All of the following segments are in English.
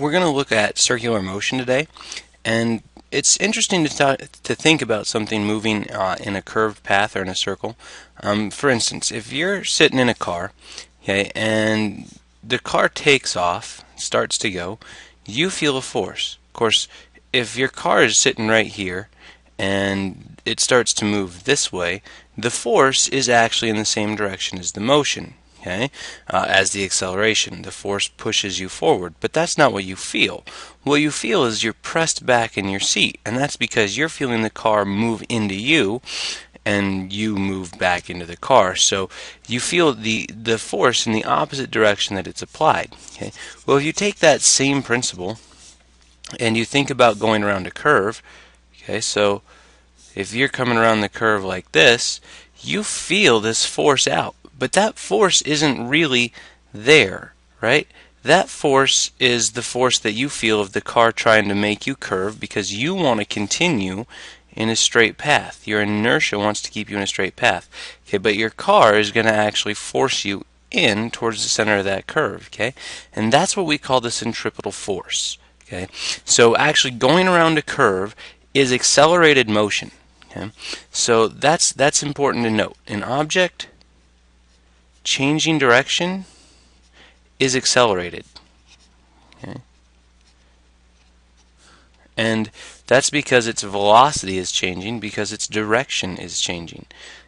We're going to look at circular motion today, and it's interesting to think about something moving in a curved path or in a circle. For instance, if you're sitting in a car, okay, and the car takes off, starts to go, you feel a force. Of course, if your car is sitting right here and it starts to move this way, the force is actually in the same direction as the motion. Okay, as the acceleration, the force pushes you forward, but that's not what you feel. What you feel is you're pressed back in your seat, and that's because you're feeling the car move into you, and you move back into the car. So you feel the force in the opposite direction that it's applied. Okay, well, if you take that same principle and you think about going around a curve, okay, so if you're coming around the curve like this, you feel this force out. But that force isn't really there, right? That force is the force that you feel of the car trying to make you curve because you want to continue in a straight path. Your inertia wants to keep you in a straight path. Okay, but your car is going to actually force you in towards the center of that curve, okay? And that's what we call the centripetal force, okay? So actually going around a curve is accelerated motion, okay? So that's important to note. An object changing direction is accelerated. Okay? And that's because its velocity is changing because its direction is changing.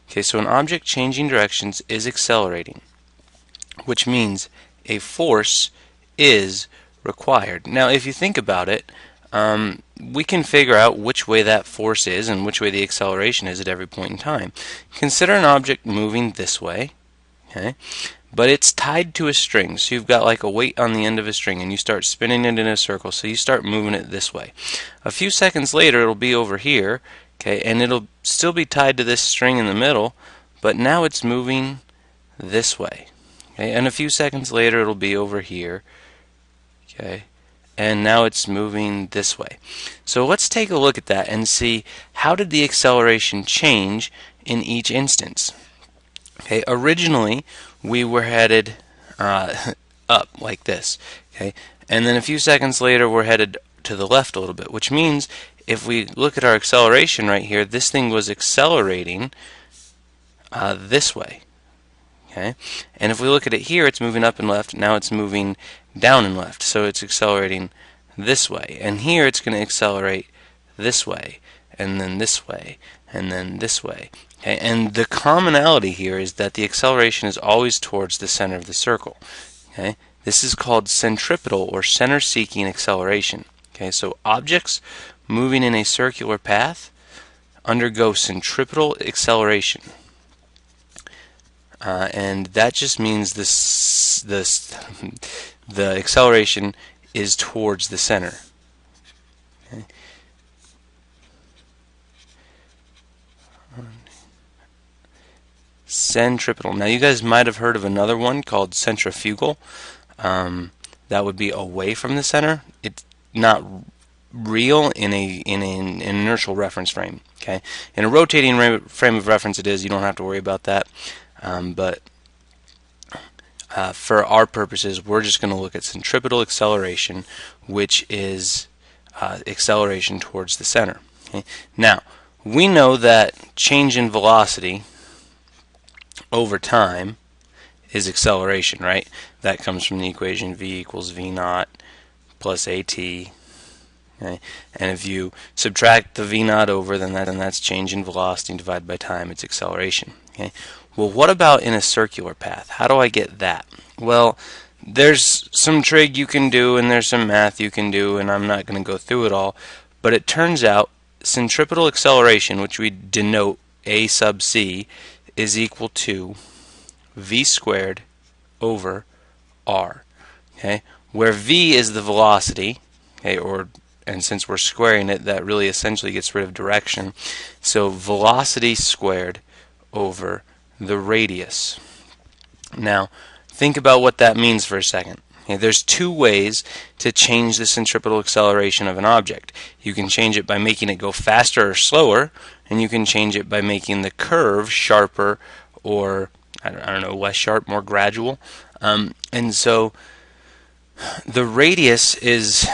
Okay, so an object changing directions is accelerating, which means a force is required. Now, if you think about it, we can figure out which way that force is and which way the acceleration is at every point in time. Consider an object moving this way. Okay, but it's tied to a string, so you've got like a weight on the end of a string and you start spinning it in a circle, so you start moving it this way. A few seconds later it'll be over here, okay, and it'll still be tied to this string in the middle, but now it's moving this way. Okay, and a few seconds later it'll be over here, okay, and now it's moving this way. So let's take a look at that and see how did the acceleration change in each instance. Okay, originally we were headed up like this, okay, and then a few seconds later we're headed to the left a little bit, which means if we look at our acceleration right here, this thing was accelerating this way, okay, and if we look at it here, it's moving up and left. Now it's moving down and left, so it's accelerating this way, and here it's going to accelerate this way, and then this way, and then this way. Okay, and the commonality here is that the acceleration is always towards the center of the circle. Okay, this is called centripetal or center-seeking acceleration. Okay, so objects moving in a circular path undergo centripetal acceleration, and that just means the acceleration is towards the center. Okay. Centripetal. Now you guys might have heard of another one called centrifugal. That would be away from the center. It's not real in an inertial reference frame. Okay, in a rotating frame of reference it is. You don't have to worry about that. But for our purposes, we're just going to look at centripetal acceleration, which is acceleration towards the center. Okay? Now we know that change in velocity over time is acceleration, right? That comes from the equation v equals v naught plus at. Okay? And if you subtract the v naught over, then that's change in velocity divided by time. It's acceleration. Okay? Well, what about in a circular path? How do I get that? Well, there's some trig you can do and there's some math you can do, and I'm not going to go through it all, but it turns out centripetal acceleration, which we denote a sub c, is equal to v squared over r, okay, where v is the velocity, okay, and since we're squaring it, that really essentially gets rid of direction, so velocity squared over the radius. Now think about what that means for a second. Okay, there's two ways to change the centripetal acceleration of an object. You can change it by making it go faster or slower, and you can change it by making the curve sharper or, I don't know, less sharp, more gradual. And so The radius is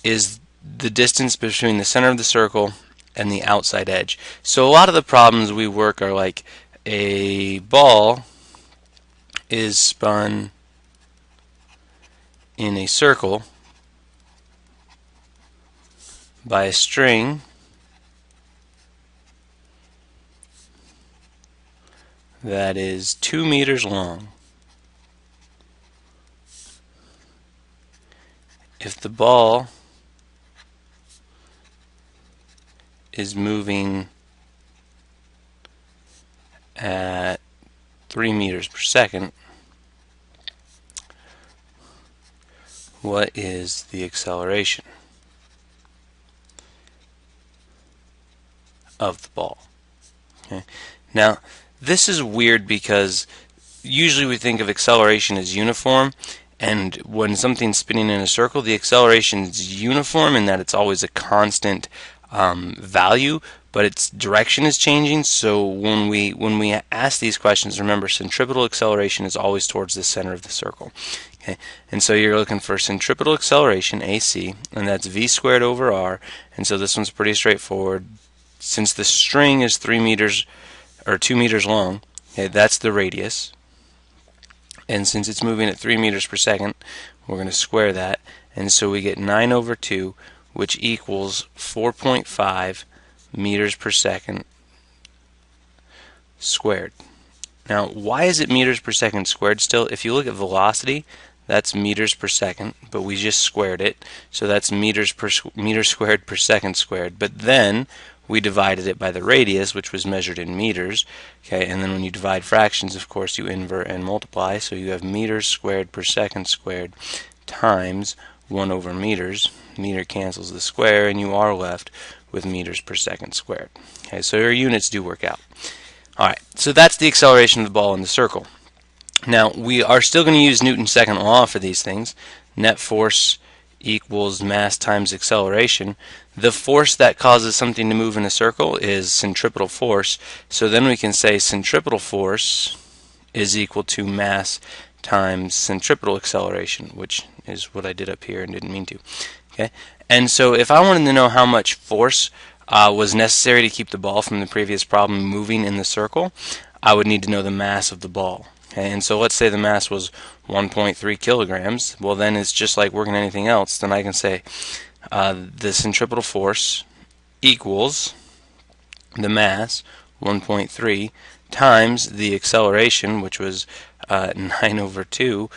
the distance between the center of the circle and the outside edge. So a lot of the problems we work are like a ball is spun in a circle by a string that is 2 meters long. If the ball is moving at 3 meters per second, what is the acceleration of the ball? Okay. Now, this is weird because usually we think of acceleration as uniform, and when something's spinning in a circle, the acceleration is uniform in that it's always a constant value, but its direction is changing. So when we ask these questions, remember centripetal acceleration is always towards the center of the circle. Okay, and so you're looking for centripetal acceleration, AC, and that's v squared over r. And so this one's pretty straightforward. Since the string is 3 meters or 2 meters long, okay, that's the radius. And since it's moving at 3 meters per second, we're going to square that. And so we get 9 over 2, which equals 4.5 meters per second squared. Now, why is it meters per second squared still? If you look at velocity, that's meters per second, but we just squared it. So that's meters squared per second squared. But then we divided it by the radius, which was measured in meters. Okay, and then when you divide fractions, of course, you invert and multiply. So you have meters squared per second squared times 1 over meters. Meter cancels the square, and you are left with meters per second squared. Okay, so your units do work out. Alright, so that's the acceleration of the ball in the circle. Now, we are still going to use Newton's second law for these things. Net force equals mass times acceleration. The force that causes something to move in a circle is centripetal force. So then we can say centripetal force is equal to mass times centripetal acceleration, which is what I did up here and didn't mean to. Okay, and so if I wanted to know how much force was necessary to keep the ball from the previous problem moving in the circle, I would need to know the mass of the ball. Okay, and so let's say the mass was 1.3 kilograms. Well, then it's just like working anything else. Then I can say the centripetal force equals the mass, 1.3, times the acceleration, which was 9 over 2.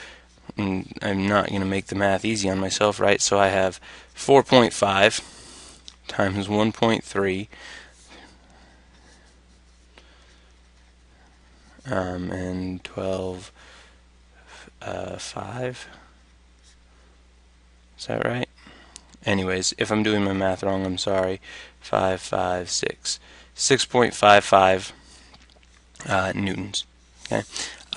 And I'm not going to make the math easy on myself, right? So I have 4.5 times 1.3 and 12, 5. Is that right? Anyways, if I'm doing my math wrong, I'm sorry. 5, 5, 6. 6.55 newtons. Okay.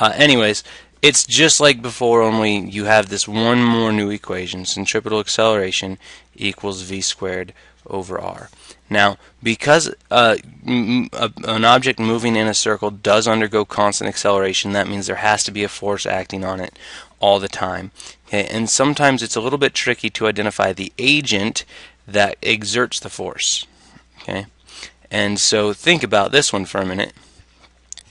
Anyways, it's just like before, only you have this one more new equation. Centripetal acceleration equals v squared over r. Now, because an object moving in a circle does undergo constant acceleration, that means there has to be a force acting on it all the time. Okay, and sometimes it's a little bit tricky to identify the agent that exerts the force. Okay, and so think about this one for a minute.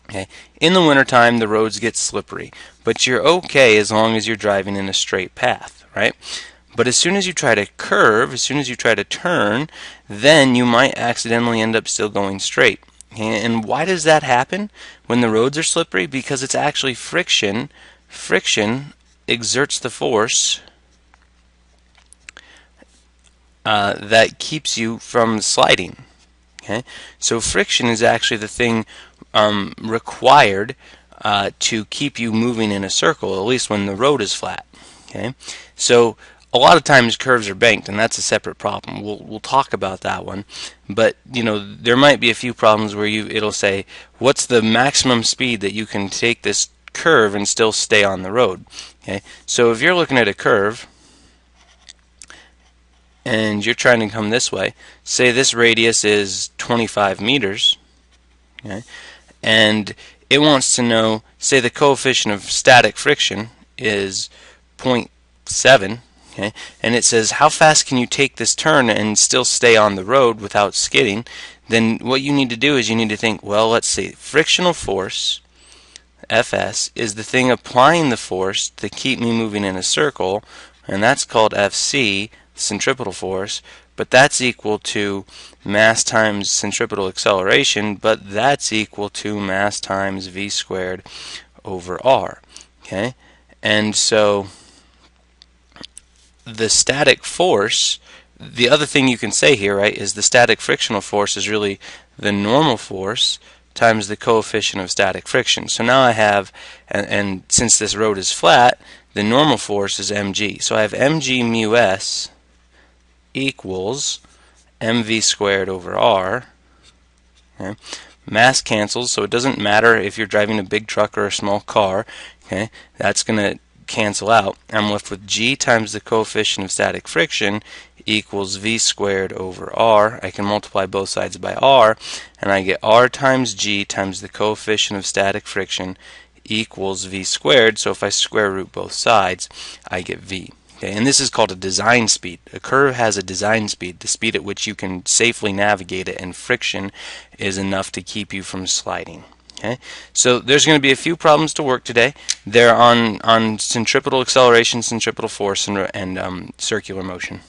Okay, in the wintertime, the roads get slippery, but you're okay as long as you're driving in a straight path, right? But as soon as you try to curve, as soon as you try to turn, then you might accidentally end up still going straight. And why does that happen when the roads are slippery? Because it's actually friction. Friction exerts the force that keeps you from sliding. Okay? So friction is actually the thing required to keep you moving in a circle, at least when the road is flat. Okay? So a lot of times curves are banked, and that's a separate problem. We'll talk about that one. But you know, there might be a few problems where it'll say, what's the maximum speed that you can take this curve and still stay on the road? Okay? So if you're looking at a curve and you're trying to come this way, say this radius is 25 meters, okay? And it wants to know, say the coefficient of static friction is 7. Okay, and it says how fast can you take this turn and still stay on the road without skidding. Then what you need to do is you need to think, well, let's see, frictional force Fs is the thing applying the force to keep me moving in a circle, and that's called Fc, centripetal force, but that's equal to mass times centripetal acceleration, but that's equal to mass times v squared over r. Okay, and so the static force, the other thing you can say here, right, is the static frictional force is really the normal force times the coefficient of static friction. So now I have, and since this road is flat, the normal force is mg. So I have mg mu s equals mv squared over r. Okay. Mass cancels, so it doesn't matter if you're driving a big truck or a small car. Okay, that's going to cancel out. I'm left with g times the coefficient of static friction equals v squared over r. I can multiply both sides by r, and I get r times g times the coefficient of static friction equals v squared. So if I square root both sides, I get v. Okay, and this is called a design speed. A curve has a design speed, the speed at which you can safely navigate it, and friction is enough to keep you from sliding. Okay, so there's going to be a few problems to work today. They're on centripetal acceleration, centripetal force, and circular motion.